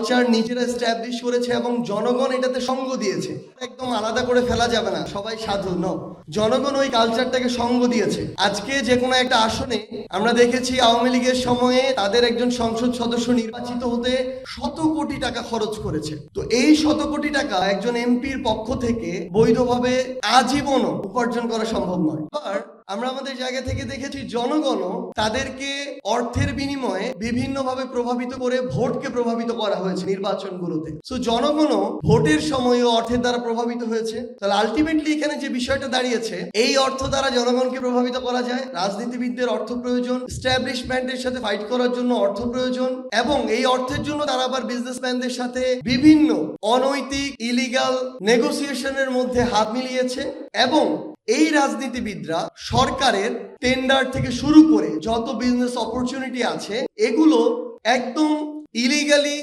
Culture নিজেরা establish করেছে এবং জনগণ এটাতে সঙ্গ দিয়েছে। একদম আলাদা করে ফেলা যাবে না সবাই সাধু, ন, জনগণ ওই কালচারটাকে সঙ্গ দিয়েছে। আজকে যে কোনো একটা আসনে আমরা দেখেছি আওয়ামী লীগের সময়ে তাদের একজন সংসদ সদস্য নির্বাচিত হতে শত কোটি টাকা খরচ করেছে। তো এই শত কোটি টাকা একজন এমপির পক্ষ থেকে বৈধভাবে আজীবনও উপার্জন করা সম্ভব নয়। আর আমরা আমাদের জায়গা থেকে দেখেছি জনগণও তাদেরকে অর্থের বিনিময়ে বিভিন্নভাবে প্রভাবিত করে ভোটকে প্রভাবিত করা হয়েছে নির্বাচনগুলোতে। সো জনগণও ভোটের সময়ও অর্থের দ্বারা প্রভাবিত হয়েছে। তাহলে আলটিমেটলি এখানে যে বিষয়টা দাঁড়িয়েছে, এই অর্থ দ্বারা জনগণকে প্রভাবিত করা যায়। রাজনীতিবিদদের অর্থ প্রয়োজন, এস্টাবলিশমেন্টের সাথে ফাইট করার জন্য অর্থ প্রয়োজন, এবং এই অর্থের জন্য তারা আবার বিজনেসম্যানদের সাথে বিভিন্ন অনৈতিক ইলিগাল নেগোসিয়েশনের মধ্যে হাত মিলিয়েছে। এবং এই রাজনীতিবিদরা সরকারের টেন্ডার থেকে শুরু করে যত বিজনেস অপরচুনিটি আছে এগুলো একদম ইলিগালি